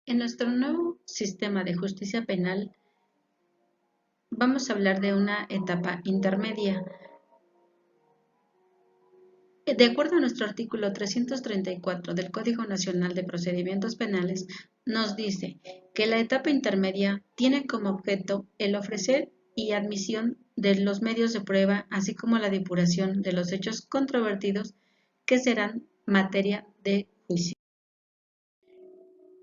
En nuestro nuevo sistema de justicia penal vamos a hablar de una etapa intermedia. De acuerdo a nuestro artículo 334 del Código Nacional de Procedimientos Penales, nos dice que la etapa intermedia tiene como objeto el ofrecer y admisión de los medios de prueba, así como la depuración de los hechos controvertidos que serán materia de juicio.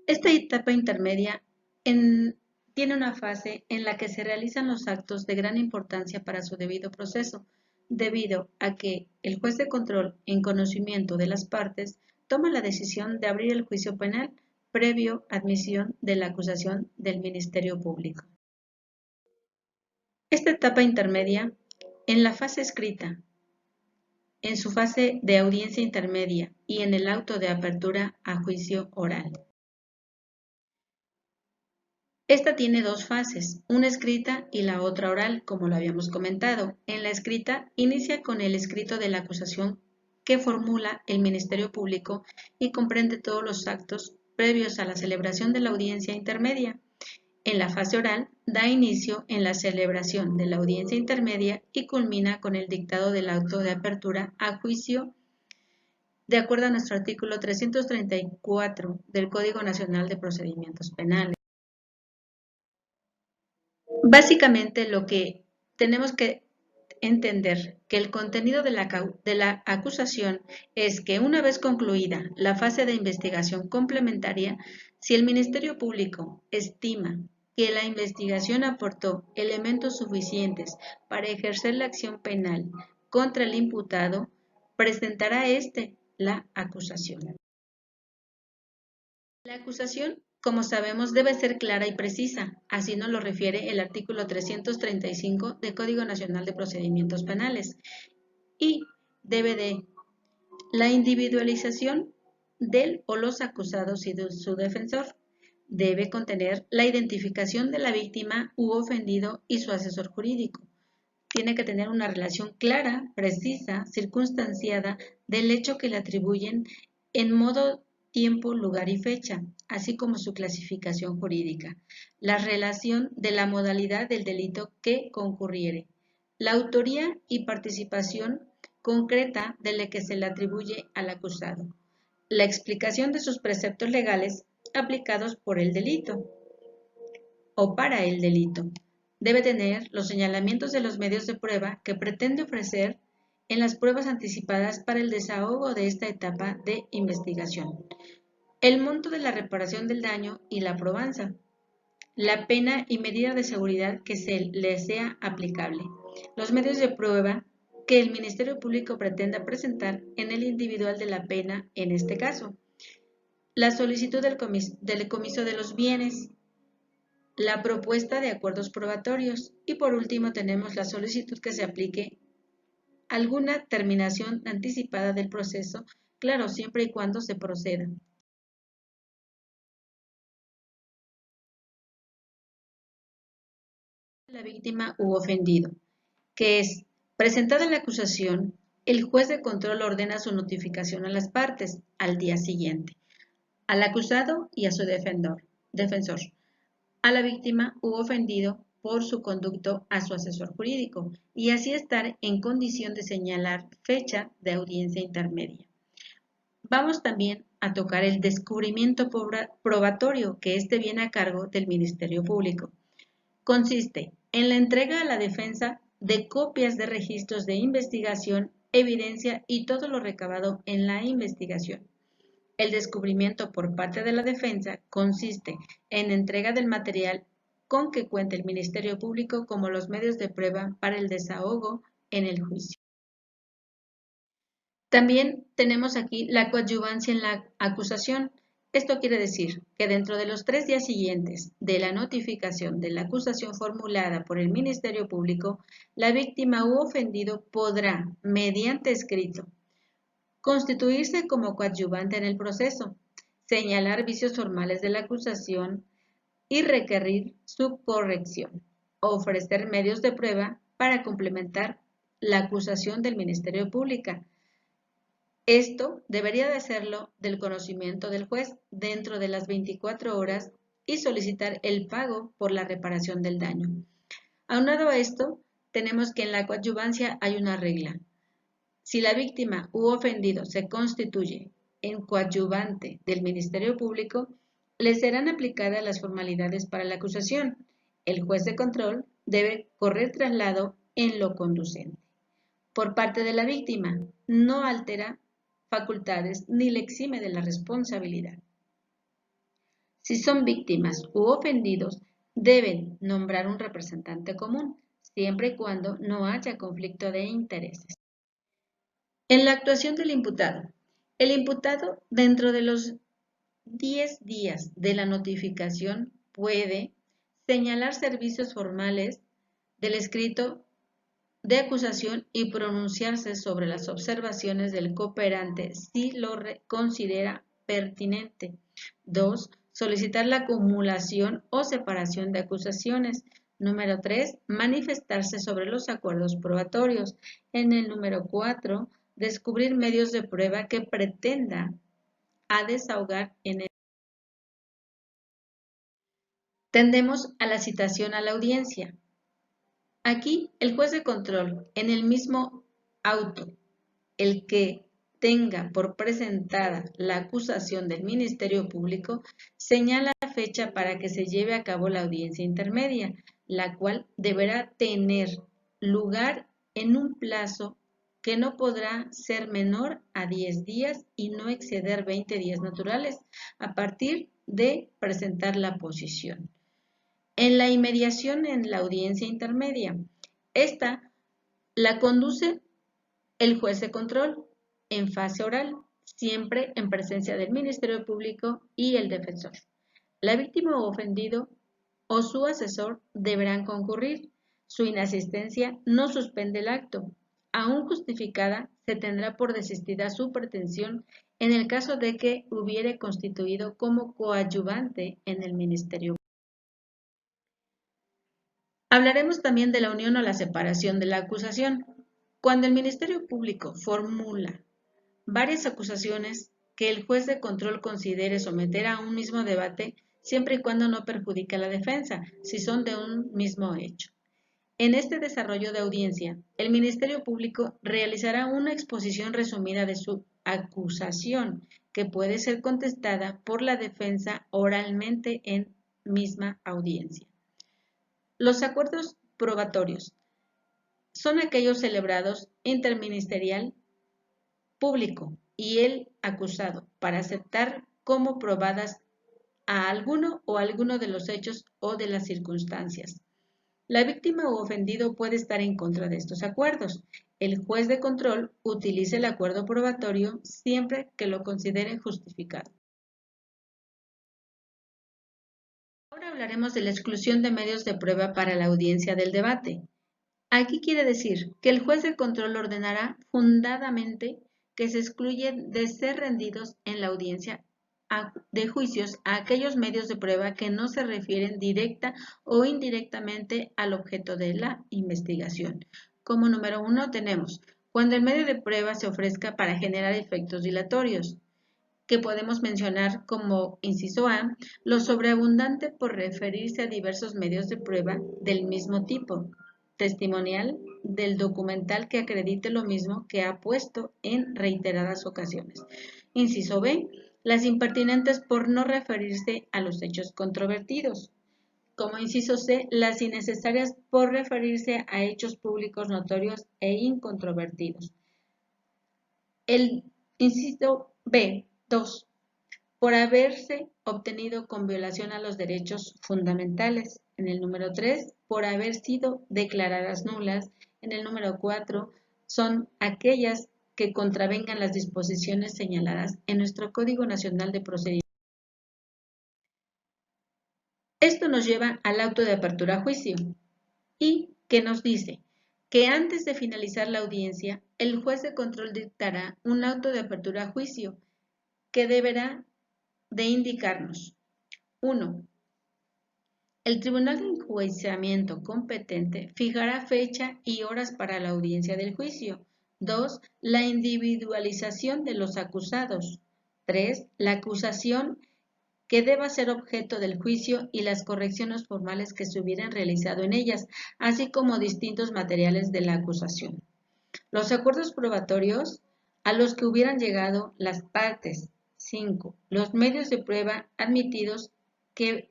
Esta etapa intermedia tiene una fase en la que se realizan los actos de gran importancia para su debido proceso, debido a que el juez de control, en conocimiento de las partes, toma la decisión de abrir el juicio penal previo admisión de la acusación del Ministerio Público. Esta etapa intermedia, en la fase escrita, en su fase de audiencia intermedia y en el auto de apertura a juicio oral. Esta tiene dos fases, una escrita y la otra oral, como lo habíamos comentado. En la escrita inicia con el escrito de la acusación que formula el Ministerio Público y comprende todos los actos previos a la celebración de la audiencia intermedia. En la fase oral da inicio en la celebración de la audiencia intermedia y culmina con el dictado del auto de apertura a juicio de acuerdo a nuestro artículo 334 del Código Nacional de Procedimientos Penales. Básicamente lo que tenemos que entender que el contenido de la acusación es que una vez concluida la fase de investigación complementaria, si el Ministerio Público estima que la investigación aportó elementos suficientes para ejercer la acción penal contra el imputado, presentará la acusación. La acusación, como sabemos, debe ser clara y precisa, así nos lo refiere el artículo 335 del Código Nacional de Procedimientos Penales, y debe de la individualización del o los acusados y de su defensor. Debe contener la identificación de la víctima u ofendido y su asesor jurídico. Tiene que tener una relación clara, precisa, circunstanciada del hecho que le atribuyen en modo, tiempo, lugar y fecha, así como su clasificación jurídica, la relación de la modalidad del delito que concurriere, la autoría y participación concreta de la que se le atribuye al acusado, la explicación de sus preceptos legales aplicados por el delito o para el delito. Debe tener los señalamientos de los medios de prueba que pretende ofrecer en las pruebas anticipadas para el desahogo de esta etapa de investigación, el monto de la reparación del daño y la probanza, la pena y medida de seguridad que se le sea aplicable, los medios de prueba que el Ministerio Público pretenda presentar en el individual de la pena en este caso, la solicitud del decomiso de los bienes, la propuesta de acuerdos probatorios y por último tenemos la solicitud que se aplique alguna terminación anticipada del proceso, claro, siempre y cuando se proceda. La víctima u ofendido, que es presentada la acusación, el juez de control ordena su notificación a las partes al día siguiente, al acusado y a su defensor, a la víctima u ofendido por su conducto a su asesor jurídico y así estar en condición de señalar fecha de audiencia intermedia. Vamos también a tocar el descubrimiento probatorio, que este viene a cargo del Ministerio Público. Consiste en la entrega a la defensa de copias de registros de investigación, evidencia y todo lo recabado en la investigación. El descubrimiento por parte de la defensa consiste en entrega del material con que cuenta el Ministerio Público como los medios de prueba para el desahogo en el juicio. También tenemos aquí la coadyuvancia en la acusación. Esto quiere decir que dentro de los 3 días siguientes de la notificación de la acusación formulada por el Ministerio Público, la víctima u ofendido podrá, mediante escrito, constituirse como coadyuvante en el proceso, señalar vicios formales de la acusación y requerir su corrección, ofrecer medios de prueba para complementar la acusación del Ministerio Público, Esto debería de hacerlo del conocimiento del juez dentro de las 24 horas y solicitar el pago por la reparación del daño. Aunado a esto, tenemos que en la coadyuvancia hay una regla. Si la víctima u ofendido se constituye en coadyuvante del Ministerio Público, le serán aplicadas las formalidades para la acusación. El juez de control debe correr traslado en lo conducente. Por parte de la víctima, no altera facultades ni le exime de la responsabilidad. Si son víctimas u ofendidos, deben nombrar un representante común, siempre y cuando no haya conflicto de intereses. En la actuación del imputado, el imputado dentro de los 10 días de la notificación puede señalar servicios formales del escrito de acusación y pronunciarse sobre las observaciones del cooperante si lo considera pertinente. 2. Solicitar la acumulación o separación de acusaciones. Número 3. Manifestarse sobre los acuerdos probatorios. En el número 4. Descubrir medios de prueba que pretenda a desahogar en el. Tendemos a la citación a la audiencia. Aquí, el juez de control, en el mismo auto, el que tenga por presentada la acusación del Ministerio Público, señala la fecha para que se lleve a cabo la audiencia intermedia, la cual deberá tener lugar en un plazo que no podrá ser menor a 10 días y no exceder 20 días naturales a partir de presentar la posición. En la inmediación en la audiencia intermedia, esta la conduce el juez de control en fase oral, siempre en presencia del Ministerio Público y el defensor. La víctima o ofendido o su asesor deberán concurrir. Su inasistencia no suspende el acto. Aún justificada, se tendrá por desistida su pretensión en el caso de que hubiere constituido como coadyuvante en el Ministerio. Hablaremos también de la unión o la separación de la acusación. Cuando el Ministerio Público formula varias acusaciones que el juez de control considere someter a un mismo debate, siempre y cuando no perjudique a la defensa, si son de un mismo hecho. En este desarrollo de audiencia, el Ministerio Público realizará una exposición resumida de su acusación, que puede ser contestada por la defensa oralmente en misma audiencia. Los acuerdos probatorios son aquellos celebrados interministerial público y el acusado para aceptar como probadas a alguno o alguno de los hechos o de las circunstancias. La víctima o ofendido puede estar en contra de estos acuerdos. El juez de control utiliza el acuerdo probatorio siempre que lo considere justificado. Ahora hablaremos de la exclusión de medios de prueba para la audiencia del debate. Aquí quiere decir que el juez de control ordenará fundadamente que se excluyen de ser rendidos en la audiencia de juicios a aquellos medios de prueba que no se refieren directa o indirectamente al objeto de la investigación. Como número 1 tenemos cuando el medio de prueba se ofrezca para generar efectos dilatorios, que podemos mencionar como inciso A, lo sobreabundante por referirse a diversos medios de prueba del mismo tipo, testimonial del documental que acredite lo mismo que ha puesto en reiteradas ocasiones. Inciso B, las impertinentes por no referirse a los hechos controvertidos. Como inciso C, las innecesarias por referirse a hechos públicos notorios e incontrovertidos. El inciso B, 2. Por haberse obtenido con violación a los derechos fundamentales. En el número 3, por haber sido declaradas nulas. En el número 4, son aquellas que contravengan las disposiciones señaladas en nuestro Código Nacional de Procedimientos. Esto nos lleva al auto de apertura a juicio y que nos dice que antes de finalizar la audiencia, el juez de control dictará un auto de apertura a juicio que deberá de indicarnos: 1. El Tribunal de Enjuiciamiento competente fijará fecha y horas para la audiencia del juicio. 2. La individualización de los acusados. 3. La acusación que deba ser objeto del juicio y las correcciones formales que se hubieran realizado en ellas, así como distintos materiales de la acusación. Los acuerdos probatorios a los que hubieran llegado las partes. 5. Los medios de prueba admitidos que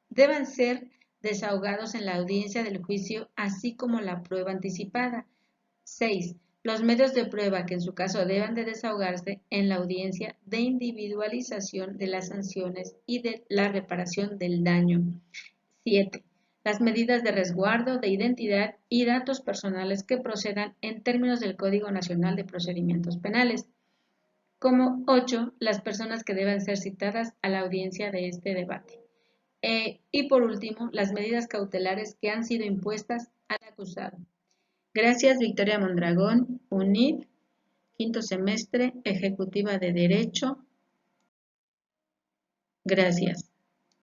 deban ser desahogados en la audiencia del juicio, así como la prueba anticipada. 6. Los medios de prueba que en su caso deban de desahogarse en la audiencia de individualización de las sanciones y de la reparación del daño. 7. Las medidas de resguardo de identidad y datos personales que procedan en términos del Código Nacional de Procedimientos Penales. Como 8. Las personas que deban ser citadas a la audiencia de este debate. Y por último, las medidas cautelares que han sido impuestas al acusado. Gracias, Victoria Mondragón, UNID, quinto semestre, Ejecutiva de Derecho. Gracias.